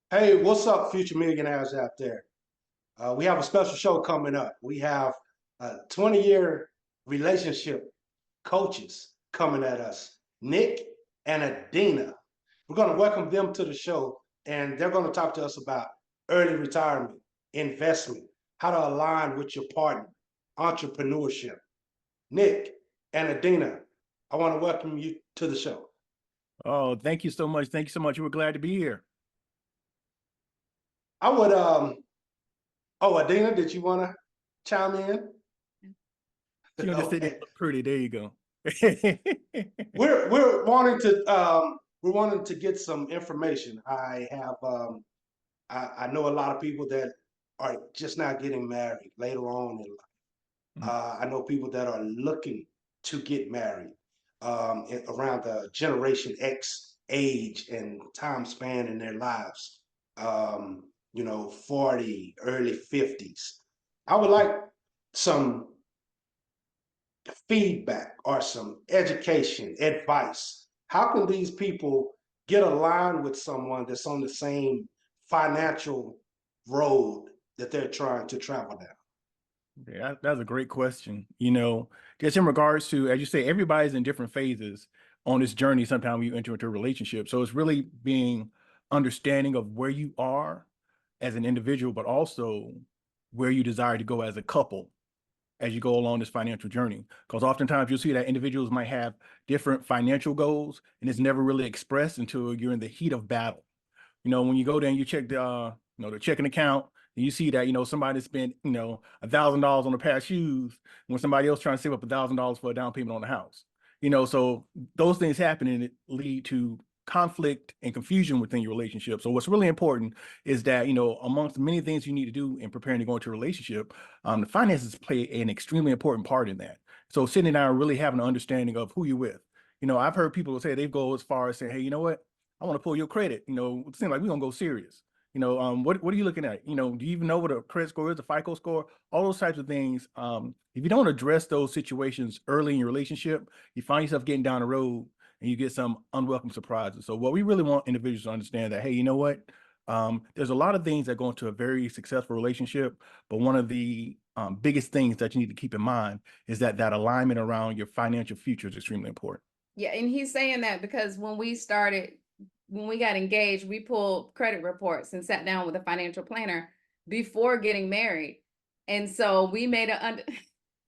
Hey, what's up, future millionaires out there? We have a special show coming up. We have 20-year relationship coaches coming at us, Nik and Adinah. We're going to welcome them to the show, and they're going to talk to us about early retirement, investment, how to align with your partner, entrepreneurship. Nik and Adinah, I want to welcome you to the show. Oh, thank you so much. Thank you so much. We're glad to be here. I would, oh, Adinah, did you want to chime in? She don't just say they Okay. look pretty. There you go. We're wanting to get some information. I know a lot of people that are just not getting married later on in life. I know people that are looking to get married around the Generation X age and time span in their lives. 40, early 50s. I would like some feedback or some education, advice. How can these people get aligned with someone that's on the same financial road that they're trying to travel down? Yeah, that's a great question. Just in regards to, as you say, everybody's in different phases on this journey. Sometimes you enter into a relationship. So it's really being understanding of where you are as an individual, but also where you desire to go as a couple as you go along this financial journey. Because oftentimes you'll see that individuals might have different financial goals and it's never really expressed until you're in the heat of battle. When you go there and you check the checking account, and you see that, somebody spent, $1,000 on a pair of shoes when somebody else trying to save up $1,000 for a down payment on the house. So those things happen and it lead to conflict and confusion within your relationship. So what's really important is that, amongst many things you need to do in preparing to go into a relationship, the finances play an extremely important part in that. So sitting down and really having an understanding of who you're with. I've heard people say they go as far as saying, hey, you know what? I want to pull your credit. It seems like we're gonna go serious. What are you looking at? Do you even know what a credit score is, a FICO score, all those types of things? If you don't address those situations early in your relationship, you find yourself getting down the road and you get some unwelcome surprises. So what we really want individuals to understand that, hey, you know what? There's a lot of things that go into a very successful relationship, but one of the biggest things that you need to keep in mind is that alignment around your financial future is extremely important. Yeah, and he's saying that because when we got engaged, we pulled credit reports and sat down with a financial planner before getting married. And so we made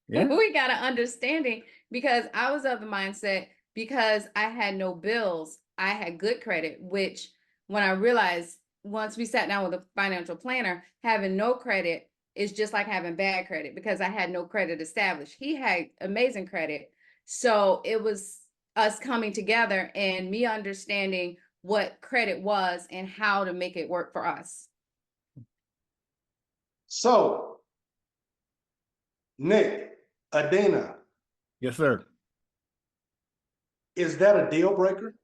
Yeah. we got an understanding because I was of the mindset because I had no bills, I had good credit, which when I realized once we sat down with a financial planner, having no credit is just like having bad credit because I had no credit established. He had amazing credit. So it was us coming together and me understanding what credit was and how to make it work for us. So, Nik, Adinah, Yes, sir. is that a deal breaker?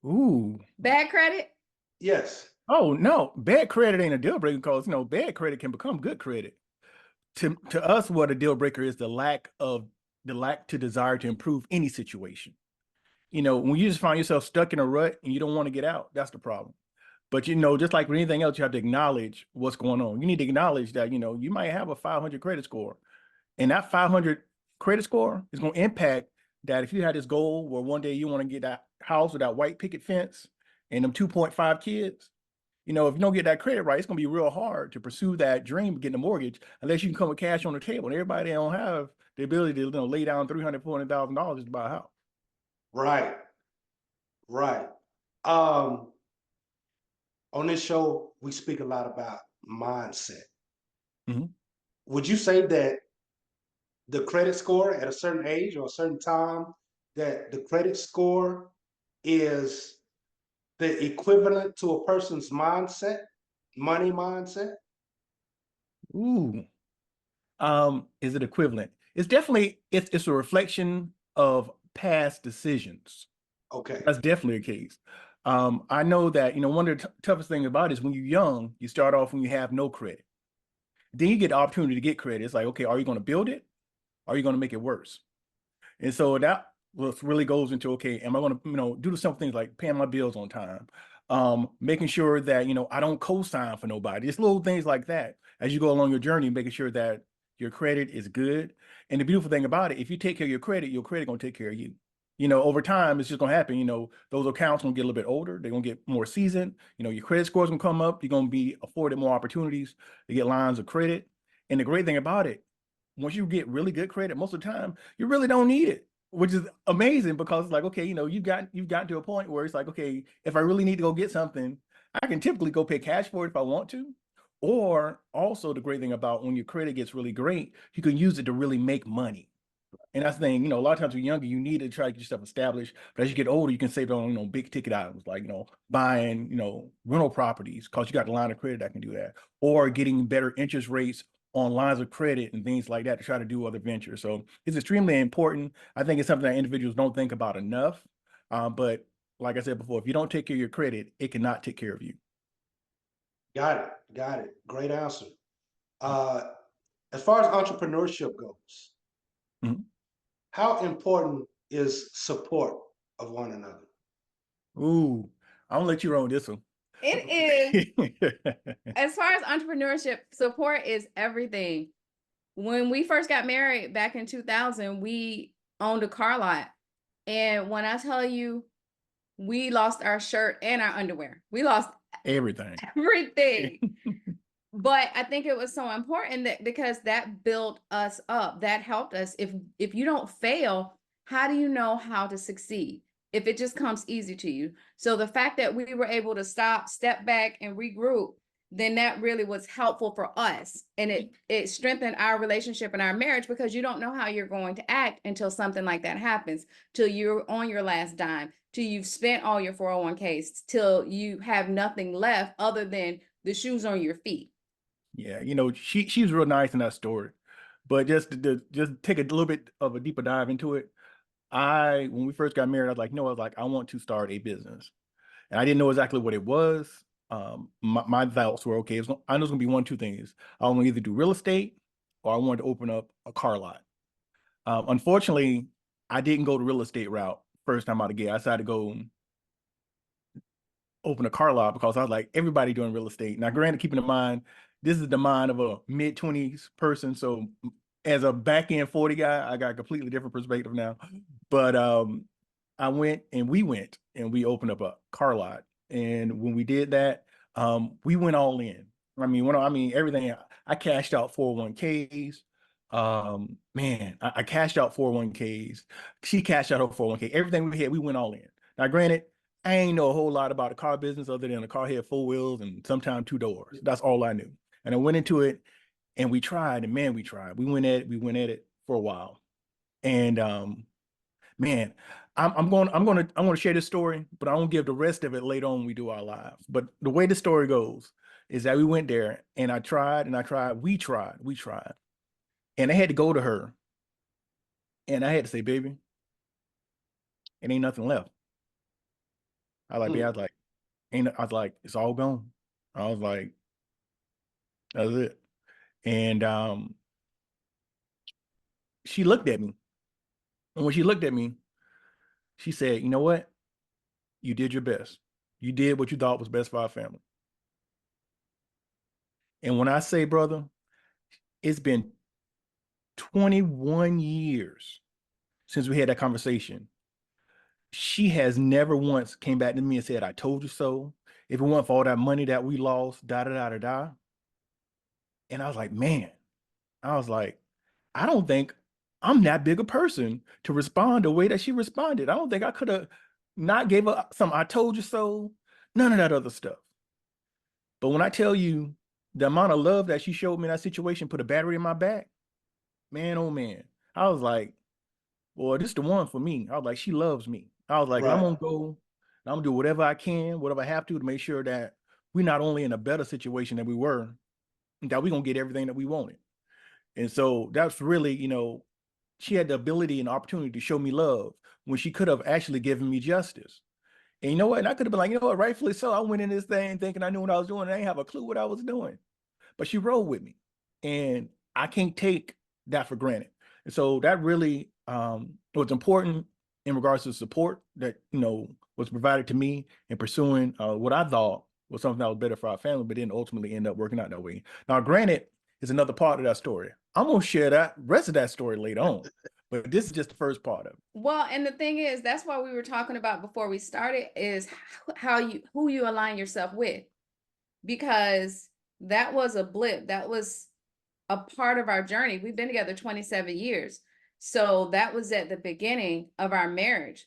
Ooh. Bad credit? Yes. Oh no, bad credit ain't a deal breaker because bad credit can become good credit. To us, what a deal breaker is the lack to desire to improve any situation. When you just find yourself stuck in a rut and you don't want to get out, that's the problem. But just like with anything else, you have to acknowledge what's going on. You need to acknowledge that you might have a 500 credit score, and that 500 credit score is going to impact that if you had this goal where one day you want to get that house with that white picket fence and them 2.5 kids, if you don't get that credit right, it's going to be real hard to pursue that dream of getting a mortgage unless you can come with cash on the table. And everybody don't have the ability to lay down $300,000, $400,000 to buy a house. Right. Right. Um, on this show, we speak a lot about mindset. Mm-hmm. Would you say that the credit score at a certain age or a certain time, that the credit score is the equivalent to a person's mindset, money mindset? Ooh. Is it equivalent? It's definitely it's a reflection of past decisions. Okay. That's definitely a case. I know that one of the toughest things about it is when you're young, you start off when you have no credit. Then you get the opportunity to get credit. It's like, okay, are you going to build it? Or are you going to make it worse? And so that really goes into, okay, am I going to do the simple things like paying my bills on time, Making sure that, you know, I don't co-sign for nobody. Just little things like that as you go along your journey, making sure that your credit is good. And the beautiful thing about it, if you take care of your credit gonna take care of you. You know, over time, it's just gonna happen. You know, those accounts gonna get a little bit older. They're gonna get more seasoned. You know, your credit scores gonna come up. You're gonna be afforded more opportunities to get lines of credit. And the great thing about it, once you get really good credit, most of the time, you really don't need it, which is amazing because it's like, okay, you know, you've gotten to a point where it's like, okay, if I really need to go get something, I can typically go pay cash for it if I want to. Or also the great thing about when your credit gets really great, you can use it to really make money. And that's the thing, you know, a lot of times when you're younger, you need to try to get yourself established. But as you get older, you can save it on, you know, big ticket items like, you know, buying, you know, rental properties because you got the line of credit that can do that, or getting better interest rates on lines of credit and things like that to try to do other ventures. So it's extremely important. I think it's something that individuals don't think about enough. But like I said before, if you don't take care of your credit, it cannot take care of you. Got it. Got it. Great answer. As far as entrepreneurship goes, Mhm. how important is support of one another? Ooh, I'm gonna let you run this one. It is. As far as entrepreneurship, support is everything. When we first got married back in 2000, we owned a car lot. And when I tell you, we lost our shirt and our underwear, we lost Everything. everything. But I think it was so important that because that built us up, that helped us. If you don't fail, how do you know how to succeed? If it just comes easy to you. So the fact that we were able to stop, step back, and regroup, then that really was helpful for us. And it strengthened our relationship and our marriage because you don't know how you're going to act until something like that happens, till you're on your last dime, till you've spent all your 401ks, till you have nothing left other than the shoes on your feet. Yeah, you know, she was real nice in that story. But just take a little bit of a deeper dive into it. When we first got married, I was like, no, I was like, I want to start a business. And I didn't know exactly what it was. My thoughts were, okay, I know it's gonna be one, two things. I want to either do real estate or I wanted to open up a car lot. Unfortunately, I didn't go the real estate route first time out of the gate. I decided to go open a car lot because I was like, everybody doing real estate. Now, granted, keeping in mind, this is the mind of a mid-20s person. So as a back-end 40 guy, I got a completely different perspective now. But we went and we opened up a car lot. And when we did that, we went all in. I mean, everything. I cashed out 401ks. Man, I cashed out 401ks. She cashed out her 401k. Everything we had, we went all in. Now, granted, I ain't know a whole lot about the car business other than the car had 4 wheels and sometimes 2 doors. That's all I knew. And I went into it and we tried, and man, we tried. We went at it for a while. And man, I'm going to share this story, but I won't give the rest of it later on when we do our lives. But the way the story goes is that we went there and I tried and I tried, we tried. And I had to go to her and I had to say, baby, it ain't nothing left. I was like, it's all gone. I was like, that's it. And she looked at me. And when she looked at me, she said, you know what? You did your best. You did what you thought was best for our family. And when I say, brother, it's been 21 years since we had that conversation. She has never once came back to me and said, I told you so. If it weren't for all that money that we lost, da da da da da. And I was like, man, I was like, I don't think I'm that big a person to respond the way that she responded. I don't think I could have not gave her some I told you so, none of that other stuff. But when I tell you the amount of love that she showed me in that situation, put a battery in my back, man, oh man. I was like, boy, this is the one for me. I was like, she loves me. I was like, I'm Right. gonna go, I'm gonna do whatever I can, whatever I have to make sure that we're not only in a better situation than we were, that we're gonna get everything that we wanted. And so that's really, you know, she had the ability and opportunity to show me love when she could have actually given me justice. And you know what? And I could have been like, you know what, rightfully so. I went in this thing thinking I knew what I was doing. And I didn't have a clue what I was doing. But she rode with me. And I can't take that for granted. And so that really was important in regards to support that, you know, was provided to me and pursuing what I thought was something that was better for our family, but didn't ultimately end up working out that way. Now, granted, is another part of that story. I'm gonna share that rest of that story later on, but this is just the first part of it. Well, and the thing is, that's what we were talking about before we started, is who you align yourself with, because that was a blip. That was a part of our journey. We've been together 27 years. So that was at the beginning of our marriage.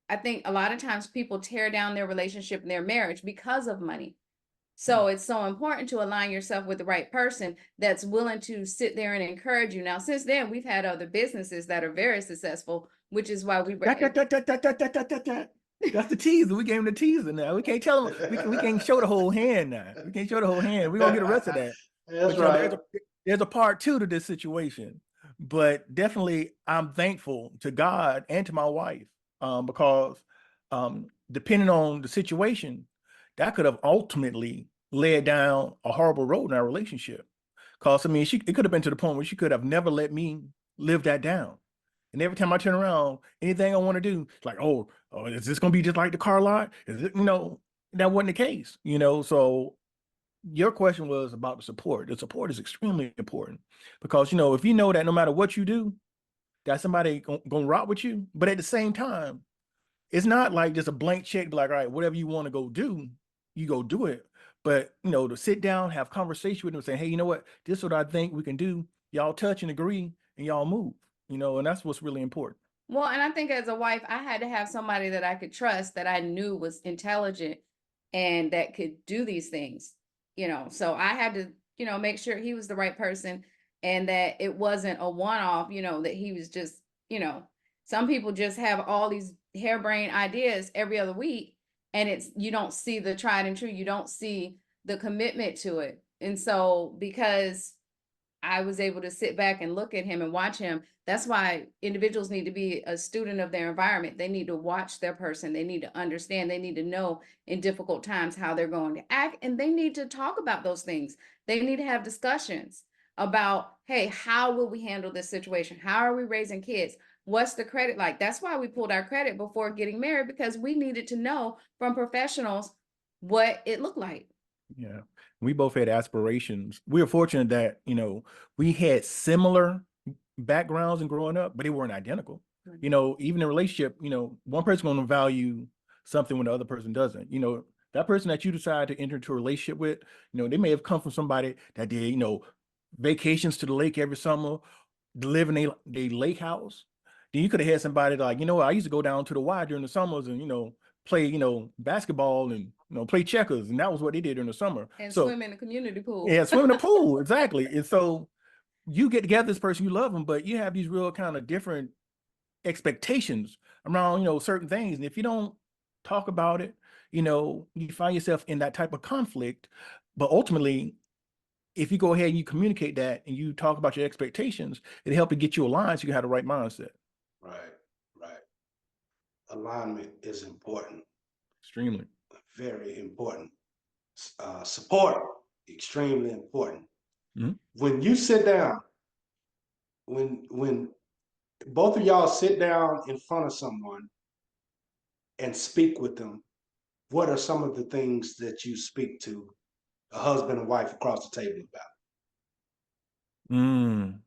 I think a lot of times people tear down their relationship and their marriage because of money. So it's so important to align yourself with the right person that's willing to sit there and encourage you. Now, since then, we've had other businesses that are very successful, which is why we were. That's the teaser. We gave him the teaser now. We can't tell him. We can't show the whole hand now. We can't show the whole hand. We're gonna get the rest of that. That's But, you know, right. there's a part two to this situation. But definitely, I'm thankful to God and to my wife, because depending on the situation, that could have ultimately led down a horrible road in our relationship. Because I mean, it could have been to the point where she could have never let me live that down. And every time I turn around, anything I want to do, it's like, oh, is this gonna be just like the car lot? Is it, that wasn't the case, So your question was about the support. The support is extremely important because, if you know that no matter what you do, that somebody gonna rock with you, but at the same time, it's not like just a blank check, be like, all right, whatever you want to go do, you go do it. But, to sit down, have conversation with them, say, hey, you know what, this is what I think we can do. Y'all touch and agree and y'all move, and that's what's really important. Well, and I think as a wife, I had to have somebody that I could trust, that I knew was intelligent and that could do these things, So I had to, make sure he was the right person and that it wasn't a one-off, that he was just, some people just have all these harebrained ideas every other week, and you don't see the tried and true, you don't see the commitment to it. And so because I was able to sit back and look at him and watch him. That's why individuals need to be a student of their environment. They need to watch their person. They need to understand. They need to know in difficult times how they're going to act. And they need to talk about those things. They need to have discussions about, hey, how will we handle this situation? How are we raising kids? What's the credit like? That's why we pulled our credit before getting married, because we needed to know from professionals what it looked like. Yeah. We both had aspirations. We were fortunate that, we had similar backgrounds in growing up, but they weren't identical. Mhm. Even in a relationship, one person's going to value something when the other person doesn't. That person that you decide to enter into a relationship with, they may have come from somebody that did, vacations to the lake every summer, live in a lake house. Then you could have had somebody like, I used to go down to the Y during the summers and, play, basketball and, play checkers. And that was what they did during the summer. And So swim in the community pool. yeah, swim in the pool. Exactly. And so you get together this person, you love them, but you have these real kind of different expectations around, certain things. And if you don't talk about it, you find yourself in that type of conflict. But ultimately, if you go ahead and you communicate that and you talk about your expectations, it'll help to get you aligned so you have the right mindset. Right, right. Alignment is important, Extremely. very important. Support, extremely important. Mhm. When you sit down, when both of y'all sit down in front of someone and speak with them, what are some of the things that you speak to a husband and wife across the table about?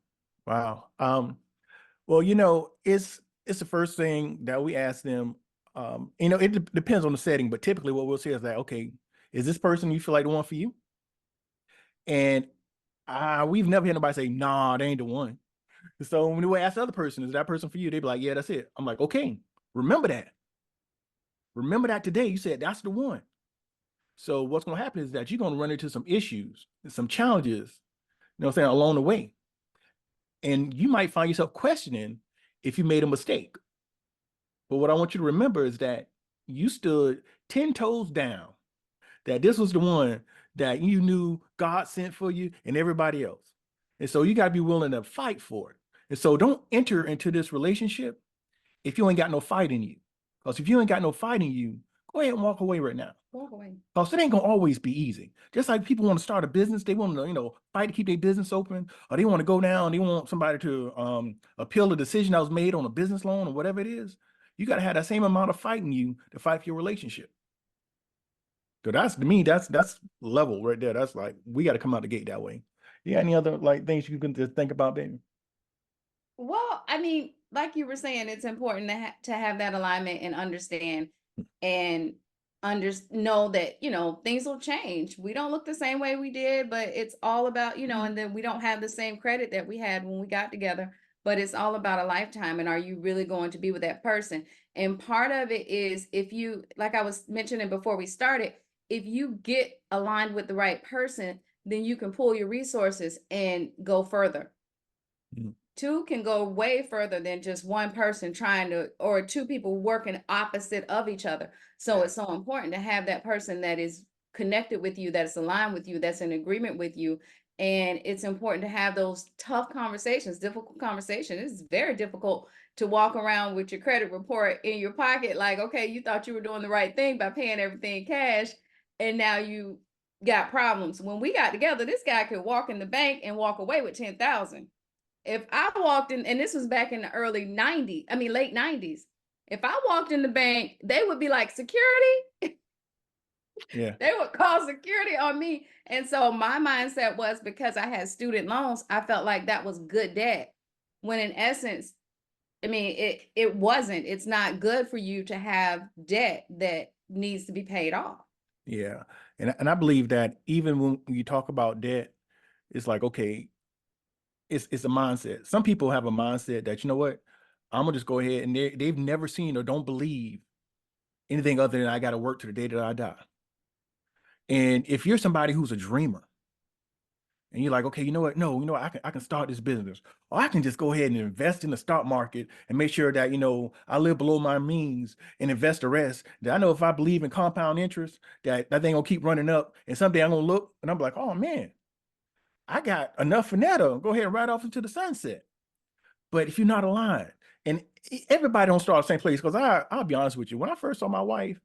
Wow. Well, it's the first thing that we ask them. It depends on the setting, but typically what we'll say is that, okay, is this person you feel like the one for you? And we've never had nobody say, nah, they ain't the one. So when we ask the other person, is that person for you? They be like, yeah, that's it. I'm like, okay, remember that. Remember that today. You said that's the one. So what's going to happen is that you're going to run into some issues and some challenges, what I'm saying, along the way. And you might find yourself questioning if you made a mistake. But what I want you to remember is that you stood 10 toes down, that this was the one that you knew God sent for you and everybody else. And so you got to be willing to fight for it. And so don't enter into this relationship if you ain't got no fight in you. Because if you ain't got no fight in you, go ahead and walk away right now. Walk away. Because it ain't going to always be easy. Just like people want to start a business, they want to, fight to keep their business open, or they want to go down, they want somebody to appeal a decision that was made on a business loan or whatever it is. you got to have that same amount of fight in you to fight for your relationship. So that's, to me, that's level right there. That's like, we got to come out the gate that way. You got any other like things you can just think about, baby? Well, I mean, like you were saying, it's important to have that alignment and understand and know that, you know, things will change. We don't look the same way we did, but it's all about, you know, and then we don't have the same credit that we had when we got together, but it's all about a lifetime. And are you really going to be with that person? And part of it is, if you, like I was mentioning before we started, if you get aligned with the right person, then you can pull your resources and go further. Mhm. Two can go way further than just one person trying to, or two people working opposite of each other. So it's so important to have that person that is connected with you, that's aligned with you, that's in agreement with you. And it's important to have those tough conversations, difficult conversations. It's very difficult to walk around with your credit report in your pocket, like, okay, you thought you were doing the right thing by paying everything cash, and now you got problems. When we got together, this guy could walk in the bank and walk away with 10,000. If I walked in, and this was back in the early 90s, I mean, late 90s, if I walked in the bank, they would be like, security. Yeah. They would call security on me. And so my mindset was, because I had student loans, I felt like that was good debt. When in essence, I mean, it wasn't. It's not good for you to have debt that needs to be paid off. Yeah. And I believe that even when you talk about debt, it's like, okay, it's a mindset. Some people have a mindset that, you know what, I'm gonna just go ahead, and they've never seen or don't believe anything other than I got to work to the day that I die. And if you're somebody who's a dreamer and you're like, okay, you know what, no, you know, I can start this business, or I can just go ahead and invest in the stock market and make sure that, you know, I live below my means and invest the rest. That I know if I believe in compound interest, that thing gonna keep running up, and someday I'm gonna look and I'm like, oh man, I got enough for that. Go ahead and ride off into the sunset. But if you're not aligned, and everybody don't start the same place, because I'll be honest with you, when I first saw my wife,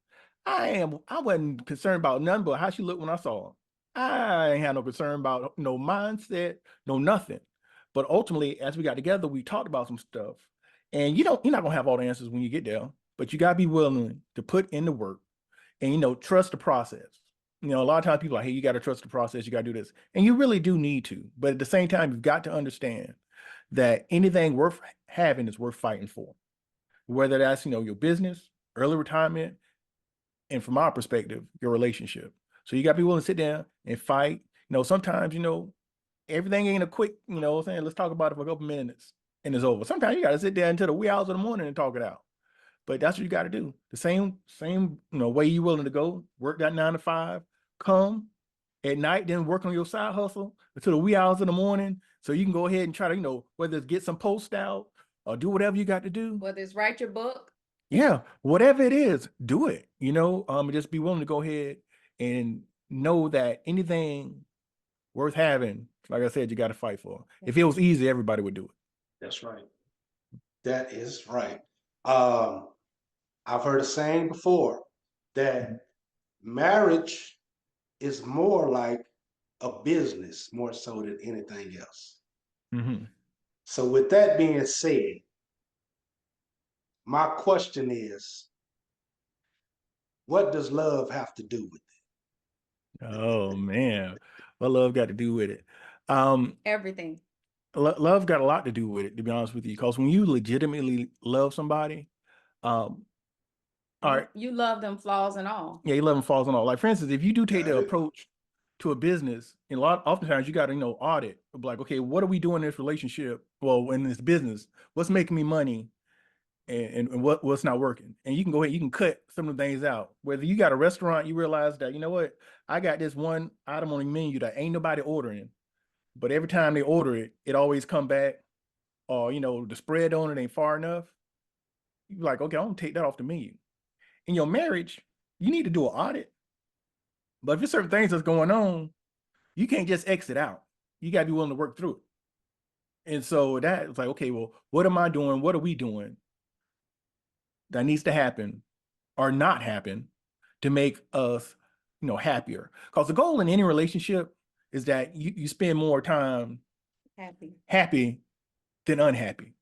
I wasn't concerned about nothing but how she looked when I saw her. I ain't had no concern about no mindset, no nothing. But ultimately, as we got together, we talked about some stuff. And you're not gonna have all the answers when you get there, but you gotta be willing to put in the work and, you know, trust the process. You know, a lot of times people are like, hey, you got to trust the process, you got to do this. And you really do need to. But at the same time, you've got to understand that anything worth having is worth fighting for. Whether that's, you know, your business, early retirement, and from our perspective, your relationship. So you got to be willing to sit down and fight. You know, sometimes, you know, everything ain't a quick, you know what I'm saying, let's talk about it for a couple minutes and it's over. Sometimes you got to sit there until the wee hours of the morning and talk it out. But that's what you got to do. The same, you know, way you willing to go, work that 9 to 5, come at night, then work on your side hustle until the wee hours in the morning. So you can go ahead and try to, you know, whether it's get some posts out or do whatever you got to do. Whether it's write your book. Yeah, whatever it is, do it. You know, just be willing to go ahead and know that anything worth having, like I said, you got to fight for. If it was easy, everybody would do it. That's right. That is right. I've heard a saying before that marriage is more like a business, more so than anything else. Mm-hmm. So with that being said, my question is, what does love have to do with it? Oh man, what love got to do with it? Everything. Love got a lot to do with it, to be honest with you, because when you legitimately love somebody, all right, You love them flaws and all. yeah, you love them falls on all. Like for instance, if you do take Got the it. approach to a business, and oftentimes you got to, you know, audit, like, okay, what are we doing in this relationship? Well, in this business, what's making me money, and what's not working? And you can go ahead, you can cut some of the things out. Whether you got a restaurant, you realize that, you know what, I got this one item on the menu that ain't nobody ordering, but every time they order it, it always come back, or, you know, the spread on it ain't far enough. You're like, okay, I'm gonna take that off the menu. In your marriage, you need to do an audit. But if there's certain things that's going on, you can't just exit out. You gotta be willing to work through it. And so that it's like, okay, well, what am I doing? What are we doing that needs to happen or not happen to make us, you know, happier? Because the goal in any relationship is that you spend more time Happy. happy than unhappy.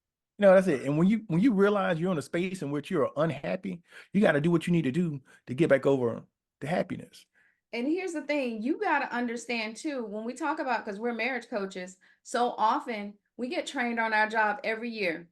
No, that's it. And when you realize you're in a space in which you're unhappy, you got to do what you need to do to get back over the happiness. And here's the thing, you got to understand too, when we talk about, because we're marriage coaches, so often we get trained on our job every year,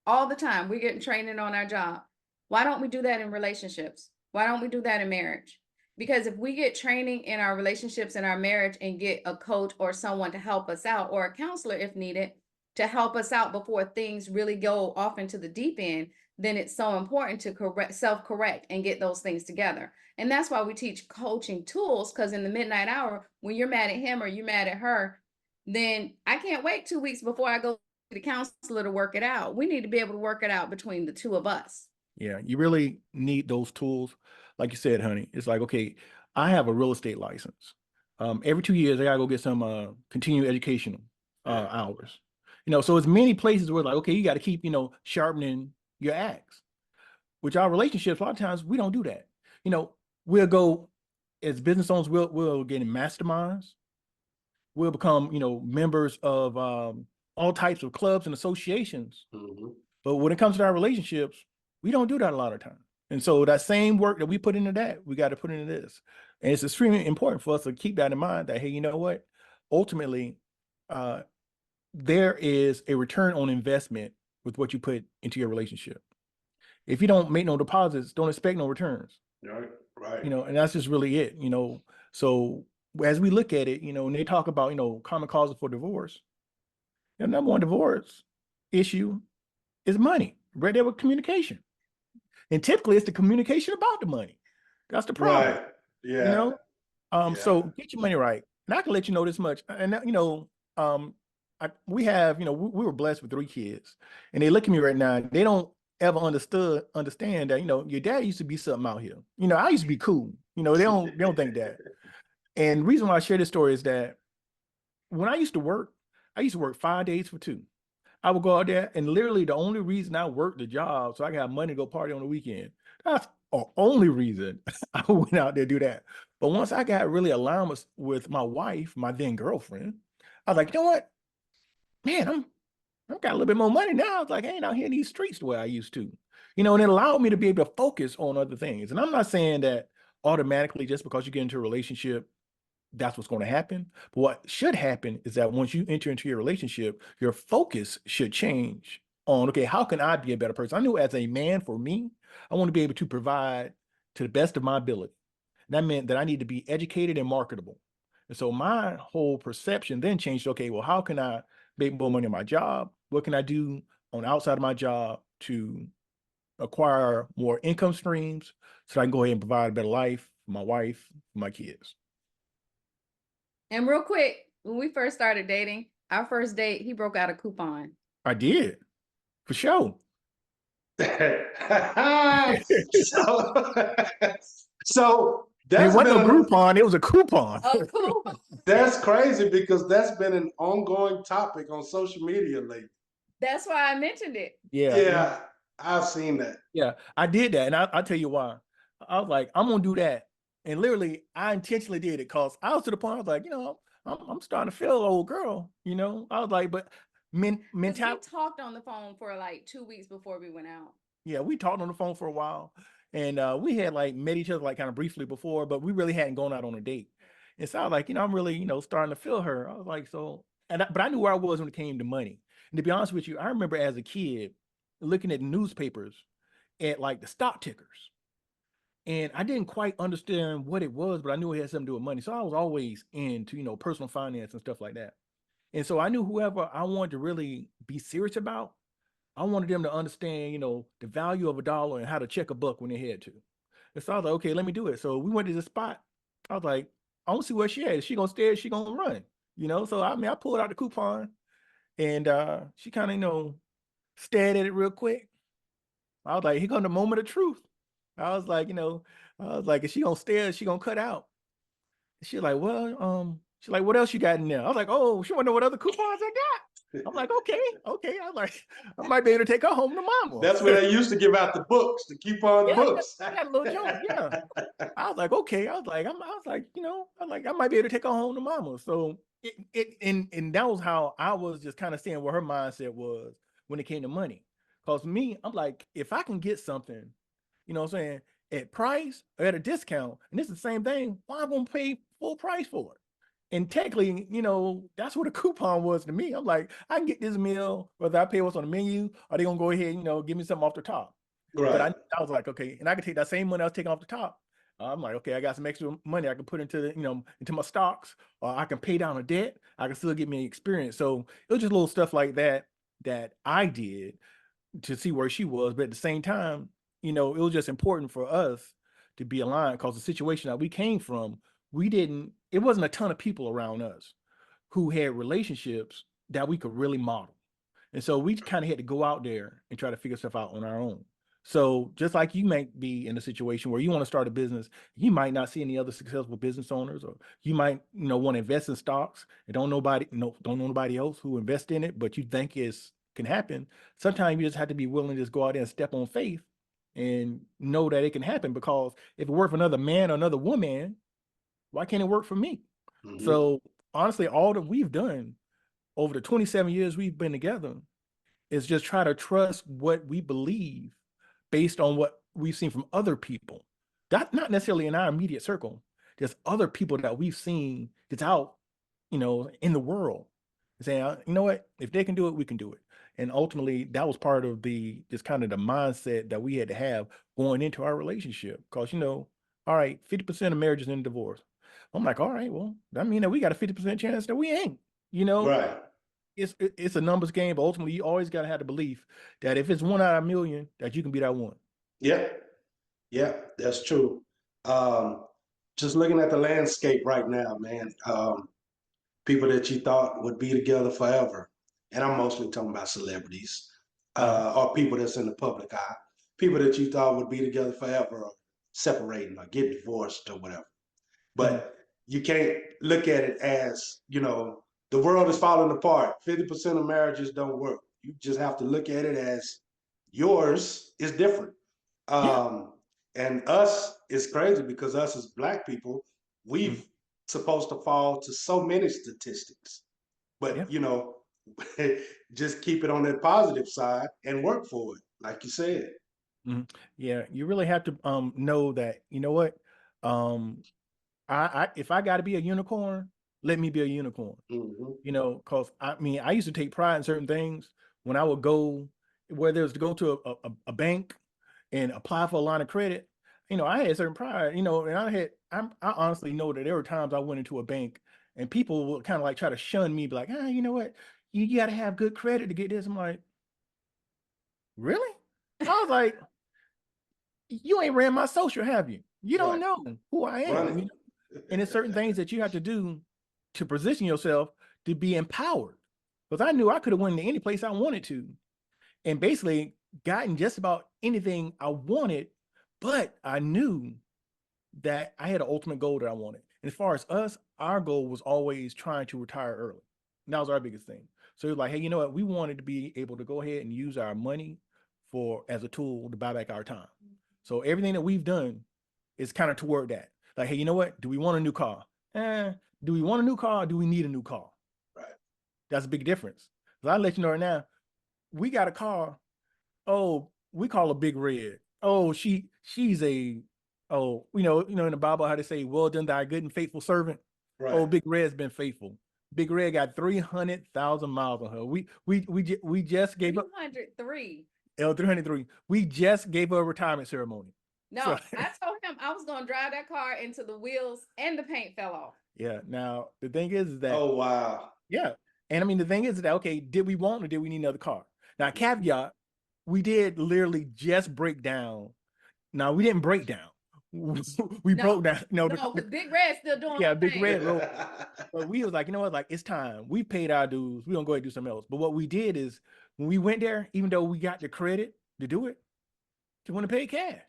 all the time. We're getting training on our job. Why don't we do that in relationships? Why don't we do that in marriage? Because if we get training in our relationships and our marriage and get a coach or someone to help us out, or a counselor if needed, to help us out before things really go off into the deep end, then it's so important to self-correct and get those things together. And that's why we teach coaching tools, because in the midnight hour, when you're mad at him or you're mad at her, then I can't wait 2 weeks before I go to the counselor to work it out. We need to be able to work it out between the two of us. Yeah, you really need those tools. Like you said, honey, it's like, okay, I have a real estate license. Every 2 years, I gotta go get some continuing educational hours. So it's many places where like, okay, you got to keep, sharpening your axe. Which our relationships, a lot of times we don't do that. We'll go as business owners, we'll get in masterminds. We'll become, members of all types of clubs and associations. Mhm. But when it comes to our relationships, we don't do that a lot of times. And so that same work that we put into that, we got to put into this. And it's extremely important for us to keep that in mind that, hey, you know what? Ultimately, there is a return on investment with what you put into your relationship. If you don't make no deposits, don't expect no returns. Right. And that's just really it. So as we look at it, and they talk about, common causes for divorce, the number one divorce issue is money, right there with communication. And typically it's the communication about the money. That's the problem. Right. Yeah. So get your money right. And I can let you know this much. And we have, we were blessed with 3 kids, and they look at me right now. They don't ever understand that, your dad used to be something out here. I used to be cool. They don't think that. And the reason why I share this story is that when I used to work 5 days for 2. I would go out there, and literally the only reason I worked the job so I could have money to go party on the weekend. That's the only reason I went out there to do that. But once I got really aligned with my wife, my then girlfriend, I was like, you know what, man, I've got a little bit more money now. I was like, I ain't out here in these streets the way I used to, and it allowed me to be able to focus on other things. And I'm not saying that automatically just because you get into a relationship, that's what's going to happen. But what should happen is that once you enter into your relationship, your focus should change on, okay, how can I be a better person? I knew as a man, for me, I want to be able to provide to the best of my ability. And that meant that I need to be educated and marketable. And so my whole perception then changed. Okay, well, how can I make more money on my job? What can I do on the outside of my job to acquire more income streams so I can go ahead and provide a better life for my wife, for my kids? And real quick, when we first started dating, our first date, he broke out a coupon. I did, for sure. So It that's wasn't a been Groupon, it was a coupon. A coupon. that's crazy because that's been an ongoing topic on social media lately. That's why I mentioned it. Yeah, I've seen that. Yeah, I did that, and I'll tell you why. I was like, I'm gonna do that, and literally, I intentionally did it because I was to the point. I was like, I'm starting to feel old girl. I was like, but 'Cause we mentality. talked on the phone for like 2 weeks before we went out. Yeah, we talked on the phone for a while, and we had like met each other like kind of briefly before, but we really hadn't gone out on a date. And so I was like, I'm really, starting to feel her. I was like, so, but I knew where I was when it came to money. And to be honest with you, I remember as a kid looking at newspapers at like the stock tickers. And I didn't quite understand what it was, but I knew it had something to do with money. So I was always into, personal finance and stuff like that. And so I knew whoever I wanted to really be serious about, I wanted them to understand, the value of a dollar and how to check a buck when they had to. And so I was like, okay, let me do it. So we went to the spot. I was like, I want to see where she at. Is she gonna stay? Is she gonna run? So I pulled out the coupon, and she kind of, stared at it real quick. I was like, here come the moment of truth. I was like, is she gonna stay or is she gonna cut out? She's like, well, she's like, what else you got in there? I was like, oh, she wanna know what other coupons I got. I'm like, okay. I was like, I might be able to take her home to mama. That's where they used to give out the books, the coupon books. That little joke, yeah. I was like, okay. I was like, I might be able to take her home to mama. So and that was how I was just kind of seeing what her mindset was when it came to money. Because me, I'm like, if I can get something, you know what I'm saying, at price or at a discount, and it's the same thing, why am I gonna pay full price for it? And technically, you know, that's what a coupon was to me. I'm like, I can get this meal, whether I pay what's on the menu, or they gonna go ahead, you know, give me something off the top. But Right. I was like, okay, and I can take that same money I was taking off the top. I'm like, okay, I got some extra money I can put into the, you know, into my stocks, or I can pay down a debt. I can still get me experience. So it was just little stuff like that that I did to see where she was. But at the same time, you know, it was just important for us to be aligned because the situation that we came from, it wasn't a ton of people around us who had relationships that we could really model. And so we kind of had to go out there and try to figure stuff out on our own. So just like you might be in a situation where you want to start a business, you might not see any other successful business owners, or you might, you know, want to invest in stocks and don't know nobody else who invest in it, but you think it's can happen. Sometimes you just have to be willing to just go out there and step on faith and know that it can happen, because if it worked for another man or another woman, why can't it work for me? Mhm. So honestly, all that we've done over the 27 years we've been together is just try to trust what we believe based on what we've seen from other people. Not necessarily in our immediate circle. There's other people that we've seen that's out, you know, in the world, saying, you know what, if they can do it, we can do it. And ultimately, that was part of the just kind of the mindset that we had to have going into our relationship. Because, you know, all right, 50% of marriages end in divorce. I'm like, all right, well, that means that we got a 50% chance that we ain't, you know. Right. It's a numbers game, but ultimately you always got to have the belief that if it's 1 out of 1,000,000, that you can be that one. Yeah. Yeah, that's true. Um, just looking at the landscape right now, man. People that you thought would be together forever, and I'm mostly talking about celebrities, Uh, or people that's in the public eye. People that you thought would be together forever are separating or get divorced or whatever. mhm. But you can't look at it as, you know, the world is falling apart. 50% of marriages don't work. You just have to look at it as yours is different. Yeah. Um, and us is crazy because us as black people, Mhm. we've supposed to fall to so many statistics. Yeah. But you know, just keep it on that positive side and work for it, like you said. Mhm. Yeah. You really have to know that, you know what? Um, I if I gotta be a unicorn, let me be a unicorn. Hmm. You know, because I mean, I used to take pride in certain things when I would go, whether it was to go to a bank and apply for a line of credit. You know, I had certain pride, you know, and I honestly know that there were times I went into a bank and people would kind of like try to shun me, be like, ah, you know what, you got to have good credit to get this. I'm like, really? I was like, you ain't ran my social, have you? You don't Right. know who I Run am, you know? it. And it's certain things that you have to do to position yourself to be empowered. Because I knew I could have went to any place I wanted to and basically gotten just about anything I wanted, but I knew that I had an ultimate goal that I wanted. And as far as us, our goal was always trying to retire early. And that was our biggest thing. So it was like, hey, you know what? We wanted to be able to go ahead and use our money for as a tool to buy back our time. So everything that we've done is kind of toward that. Like, hey, you know what? Do we want a new car? Do we want a new car or do we need a new car? Right. That's a big difference. So I'll let you know right now, we got a car. Oh, we call her Big Red. Oh, she's a in the Bible how they say, well done, thy good and faithful servant. Oh, Right. Big Red's been faithful. Big Red got 300,000 miles on her. We just gave up 203. L 303. We just gave her a retirement ceremony. So No, I told him I was gonna drive that car until the wheels and the paint fell off. yeah. Now the thing is that Oh wow. yeah, and I mean the thing is that okay, did we want or did we need another car? Now caveat, we did literally just break down. Now we didn't break down. We No, broke down. No, no, because Big Red's still doing yeah, her Big thing. Red wrote. But we was like, you know what? Like it's time. We paid our dues. We gonna go ahead and do something else. But what we did is when we went there, even though we got the credit to do it, just want to pay cash.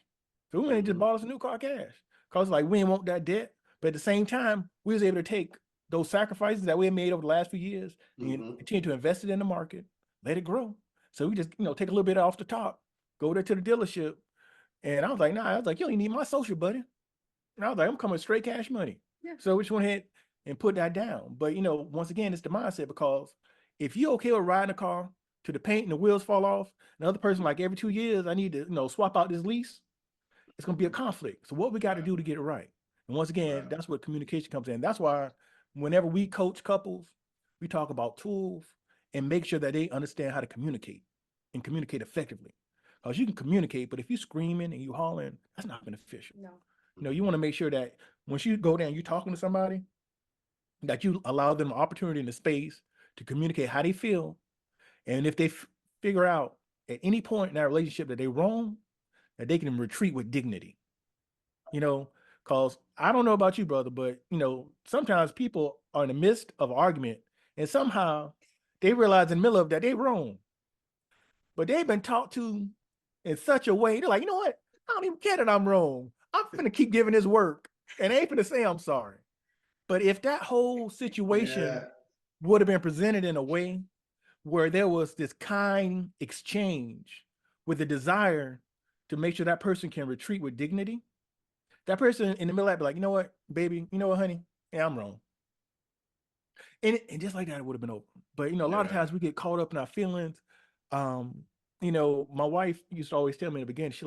So we went and just Mhm. bought us a new car cash. Cause like we didn't want that debt. But at the same time, we was able to take those sacrifices that we had made over the last few years and Mhm. continue to invest it in the market, let it grow. So we just, take a little bit off the top, go there to the dealership. And I was like, nah, I was like, you don't need my social, buddy. And I was like, I'm coming straight cash money. Yeah. So we just went ahead and put that down. But once again, it's the mindset because if you're okay with riding a car to the paint and the wheels fall off. Another person like every 2 years, I need to, swap out this lease. It's going to be a conflict. So what we got to do to get it right? And once again, that's where communication comes in. That's why whenever we coach couples, we talk about tools and make sure that they understand how to communicate and communicate effectively. Because you can communicate, but if you're screaming and you hollering, that's not beneficial. No. You want to make sure that once you go down, you're talking to somebody, that you allow them an opportunity in the space to communicate how they feel. And if they figure out at any point in that relationship that they're wrong, that they can retreat with dignity. Because I don't know about you, brother, but sometimes people are in the midst of an argument and somehow they realize in the middle of that they're wrong. But they've been taught to in such a way, they're like, you know what? I don't even care that I'm wrong. I'm gonna keep giving this work and I ain't gonna say I'm sorry. But if that whole situation would have been presented in a way where there was this kind exchange with the desire to make sure that person can retreat with dignity, that person in the middle of that be like, you know what, baby, you know what, honey? Yeah, I'm wrong. And just like that, it would have been over. But, a lot of times we get caught up in our feelings. My wife used to always tell me in the beginning, she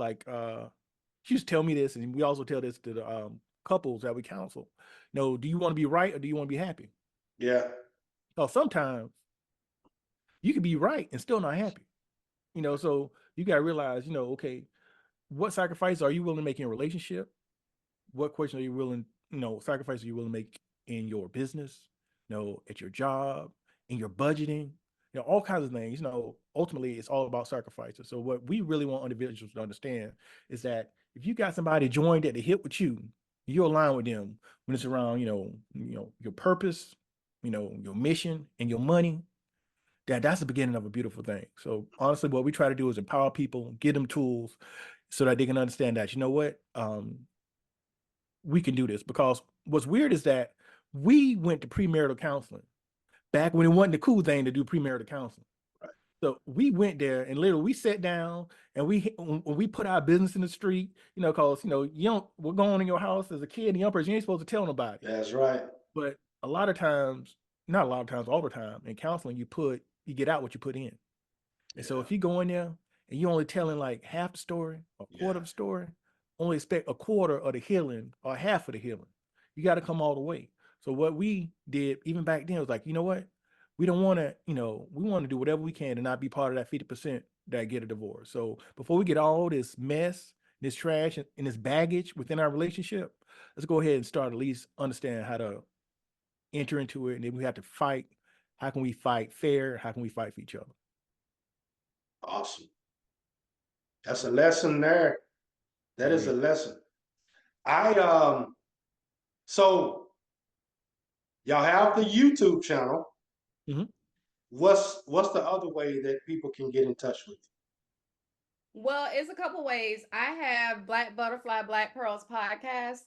used to tell me this, and we also tell this to the couples that we counsel. Do you want to be right or do you want to be happy? Yeah. So sometimes you can be right and still not happy. So you got to realize, okay, what sacrifice are you willing to make in a relationship? What question are you willing, sacrifice are you willing to make in your business, at your job, in your budgeting, all kinds of things. Ultimately it's all about sacrifices. So what we really want individuals to understand is that if you got somebody joined at the hip with you, you're aligned with them when it's around, your purpose, your mission and your money. That's the beginning of a beautiful thing. So honestly, what we try to do is empower people, give them tools so that they can understand that, we can do this. Because what's weird is that we went to premarital counseling back when it wasn't the cool thing to do premarital counseling. Right. So we went there and literally we sat down and we put our business in the street, because, we're going in your house as a kid and young person, you ain't supposed to tell nobody. That's right. But a lot of times, not a lot of times, all the time in counseling, you get out what you put in. And so if you go in there and you're only telling like half the story, a quarter of the story, only expect a quarter of the healing or half of the healing. You got to come all the way. So what we did even back then was like, you know what? We don't want to, we want to do whatever we can to not be part of that 50% that get a divorce. So before we get all this mess, this trash and this baggage within our relationship, let's go ahead and start at least understand how to enter into it. And then we have to fight. How can we fight fair? How can we fight for each other? Awesome. That's a lesson there. That is a lesson. So y'all have the YouTube channel. Mm-hmm. What's the other way that people can get in touch with you? Well, it's a couple ways. I have Black Butterfly, Black Pearls podcast.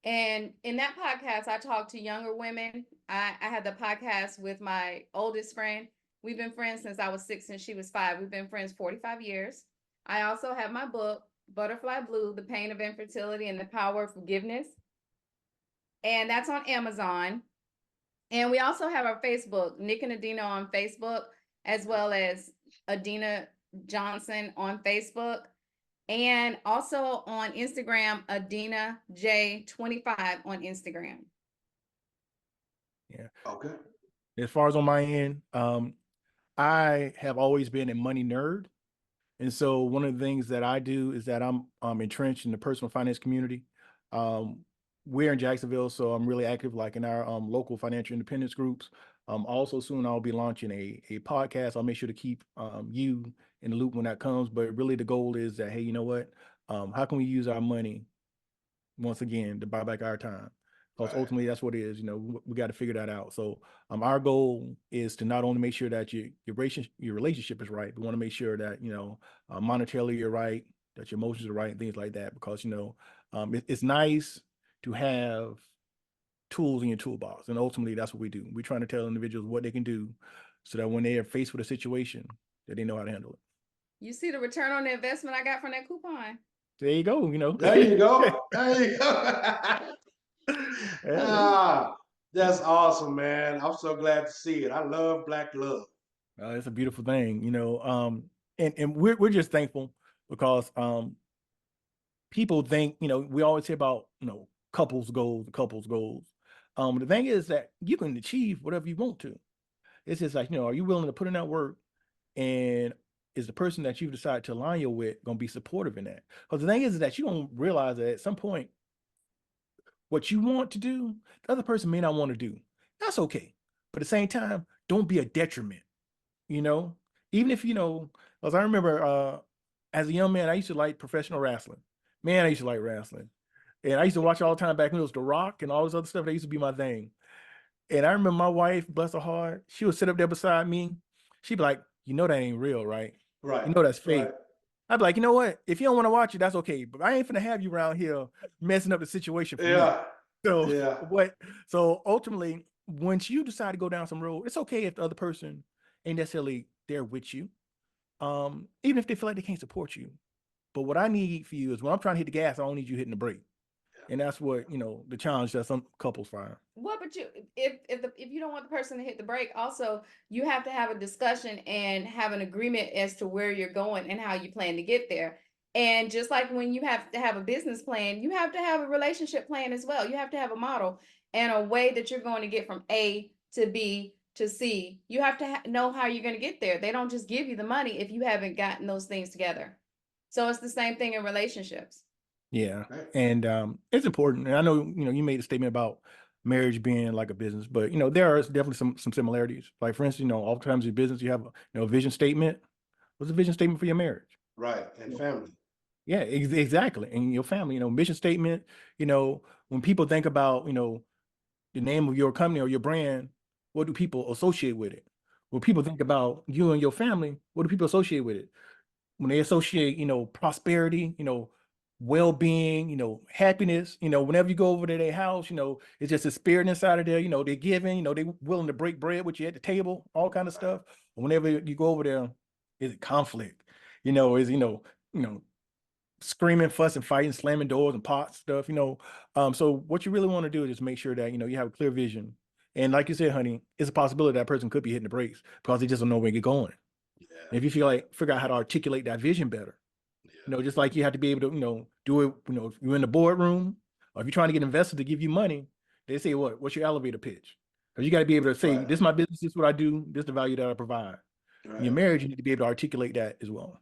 And in that podcast, I talk to younger women. I had the podcast with my oldest friend. We've been friends since I was 6 and she was 5. We've been friends 45 years. I also have my book, Butterfly Blue, The Pain of Infertility and the Power of Forgiveness. And that's on Amazon. And we also have our Facebook, Nik and Adinah on Facebook, as well as Adinah Johnson on Facebook. And also on Instagram, Adinah J25 on Instagram. Yeah. Okay. As far as on my end, I have always been a money nerd. And so one of the things that I do is that I'm entrenched in the personal finance community. We're in Jacksonville, so I'm really active like in our local financial independence groups. Also soon I'll be launching a podcast. I'll make sure to keep you in the loop when that comes. But really the goal is that, hey, you know what? How can we use our money once again to buy back our time? Because ultimately that's what it is. We got to figure that out. So our goal is to not only make sure that your relationship is right, but we want to make sure that monetarily you're right, that your emotions are right, and things like that. Because it's nice to have tools in your toolbox, and ultimately that's what we do. We're trying to tell individuals what they can do so that when they are faced with a situation, that they know how to handle it. You see the return on the investment I got from that coupon. There you go. There you go. There you go. That's awesome, man. I'm so glad to see it. I love Black love. It's a beautiful thing, you know. And we're just thankful because people think, you know, we always hear about, you know, couples goals, couples goals. The thing is that you can achieve whatever you want to. It's just like, you know, are you willing to put in that work, and is the person that you've decided to align you with going to be supportive in that? Because the thing is that you don't realize that at some point, what you want to do, the other person may not want to do. That's okay. But at the same time, don't be a detriment, you know? Even if, you know, as I remember as a young man, I used to like professional wrestling. Man, I used to like wrestling. And I used to watch all the time back when it was The Rock and all this other stuff. That used to be my thing. And I remember my wife, bless her heart, she would sit up there beside me. She'd be like, you know, that ain't real, right? Right. You know, that's fake. Right. I'd be like, you know what? If you don't want to watch it, that's okay. But I ain't finna have you around here messing up the situation for me. Yeah. So Yeah. so ultimately, once you decide to go down some road, it's okay if the other person ain't necessarily there with you. Even if they feel like they can't support you. But what I need for you is when I'm trying to hit the gas, I don't need you hitting the brake. And that's what, you know, the challenge that some couples find. Well, but if you don't want the person to hit the brake, also you have to have a discussion and have an agreement as to where you're going and how you plan to get there. And just like when you have to have a business plan, you have to have a relationship plan as well. You have to have a model and a way that you're going to get from A to B to C. You have to know how you're going to get there. They don't just give you the money if you haven't gotten those things together. So it's the same thing in relationships. Yeah. Right. And it's important. And I know, you know, you made a statement about marriage being like a business, but you know, there are definitely some similarities. Like for instance, you know, oftentimes in business you have a, you know, a vision statement. What's the vision statement for your marriage? Right. And family. Yeah, exactly. And your family, you know, mission statement, you know, when people think about, you know, the name of your company or your brand, what do people associate with it? When people think about you and your family, what do people associate with it? When they associate, you know, prosperity, you know, well-being, you know, happiness, you know, whenever you go over to their house, you know, it's just a spirit inside of there, you know, they're giving, you know, they're willing to break bread with you at the table, all kind of stuff. Whenever you go over there, is it conflict? You know, you know, screaming, fussing, fighting, slamming doors and pots stuff, you know. So what you really want to do is just make sure that, you know, you have a clear vision. And like you said, honey, it's a possibility that person could be hitting the brakes because they just don't know where you're going. Yeah. And if you feel like figure out how to articulate that vision better, you know, just like you have to be able to, you know, do it, you know, if you're in the boardroom or if you're trying to get investors to give you money, they say, what's your elevator pitch? Because you got to be able to say, Right. this is my business, this is what I do, this is the value that I provide. In your Right. marriage, you need to be able to articulate that as well.